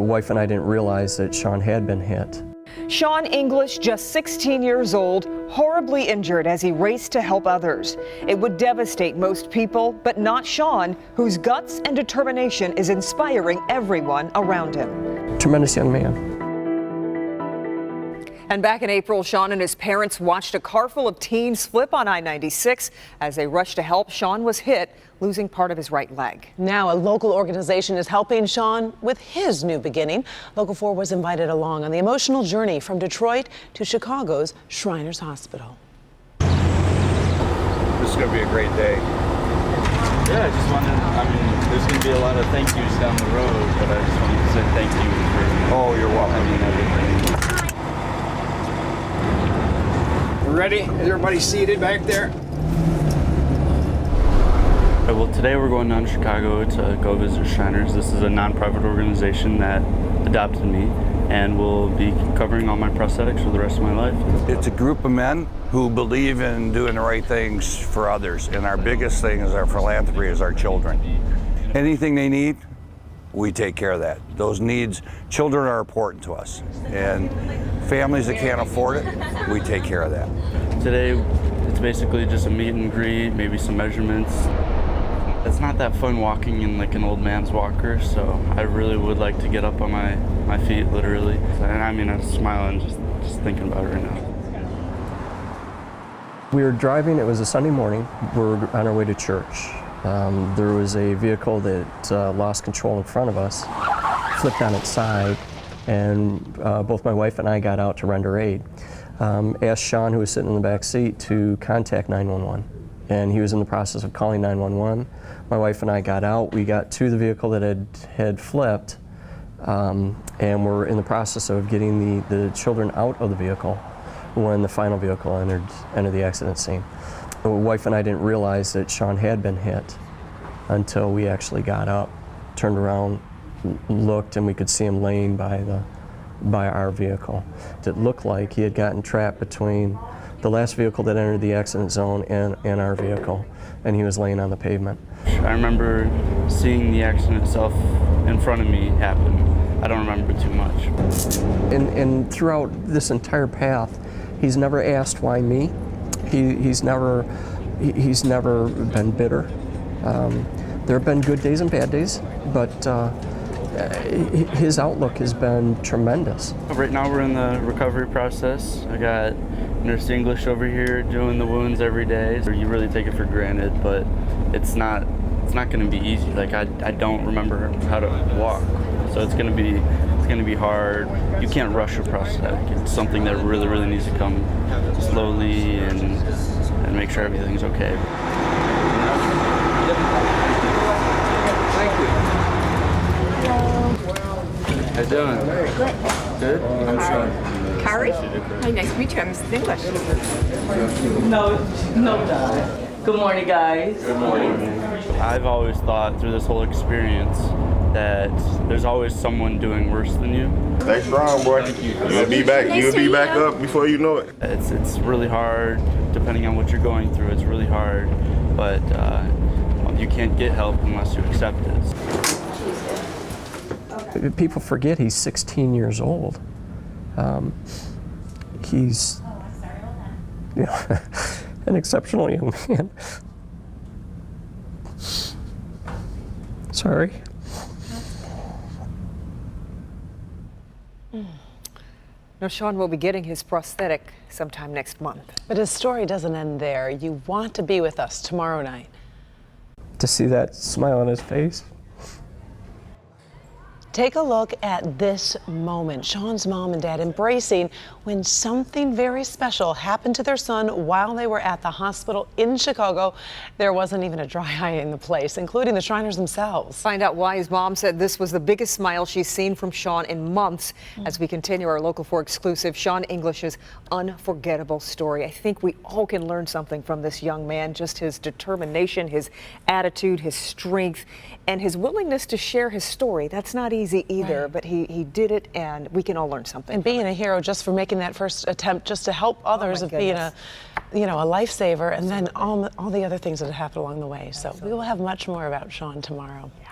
wife and I didn't realize that Sean had been hit. Sean English, just 16 years old, horribly injured as he raced to help others. It would devastate most people, but not Sean, whose guts and determination is inspiring everyone around him. Tremendous young man. And back in April, Sean and his parents watched a car full of teens flip on I-96. As they rushed to help, Sean was hit, losing part of his right leg. Now a local organization is helping Sean with his new beginning. Local 4 was invited along on the emotional journey from Detroit to Chicago's Shriners Hospital. This is going to be a great day. Yeah, I just wanted, there's going to be a lot of thank yous down the road, but I just wanted to say thank you for You're welcome. everything. Ready? Is everybody seated back there? Well, today we're going down to Chicago to go visit Shriners. This is a non-profit organization that adopted me and will be covering all my prosthetics for the rest of my life. It's a group of men who believe in doing the right things for others, and our biggest thing is our philanthropy is our children. Anything they need, we take care of that. Those needs, children are important to us, and families that can't afford it, we take care of that. Today, it's basically just a meet and greet, maybe some measurements. It's not that fun walking in like an old man's walker, so I really would like to get up on my feet, literally. And I'm smiling just thinking about it right now. We were driving, it was a Sunday morning, we were on our way to church. There was a vehicle that lost control in front of us, flipped on its side, and both my wife and I got out to render aid. Asked Sean, who was sitting in the back seat, to contact 911. And he was in the process of calling 911. My wife and I got out. We got to the vehicle that had flipped, and we're in the process of getting the children out of the vehicle when the final vehicle entered the accident scene. My wife and I didn't realize that Sean had been hit until we actually got up, turned around, looked, and we could see him laying by our vehicle. It looked like he had gotten trapped between the last vehicle that entered the accident zone and our vehicle, and he was laying on the pavement. I remember seeing the accident itself in front of me happen. I don't remember too much. And throughout this entire path, he's never asked why me. He's never been bitter. There have been good days and bad days, but his outlook has been tremendous. Right now we're in the recovery process. I got Nurse English over here doing the wounds every day. So you really take it for granted, but it's not going to be easy. Like I don't remember how to walk, so it's going to be hard. You can't rush a prosthetic. It's something that really needs to come slowly and make sure everything's okay. How you doing? Good. Good? I'm Sean. Kari? Hi, nice to meet you. I'm Mrs. English. No. Good morning, guys. Good morning. I've always thought through this whole experience that there's always someone doing worse than you. Stay strong, boy. You'll be back. You'll be back up before you know it. It's really hard, depending on what you're going through. It's really hard, but you can't get help unless you accept it. People forget he's 16 years old. He's an exceptional young man. Sorry. Now, Sean will be getting his prosthetic sometime next month. But his story doesn't end there. You want to be with us tomorrow night. To see that smile on his face. Take a look at this moment. Sean's mom and dad embracing when something very special happened to their son while they were at the hospital in Chicago. There wasn't even a dry eye in the place, including the Shriners themselves. Find out why his mom said this was the biggest smile she's seen from Sean in months as we continue our Local 4 exclusive, Sean English's unforgettable story. I think we all can learn something from this young man, just his determination, his attitude, his strength, and his willingness to share his story. That's not easy either, right. But he did it, and we can all learn something. And being a hero just for making that first attempt, just to help others, of being a lifesaver, and then all the other things that happened along the way. So we will have much more about Sean tomorrow. Yeah.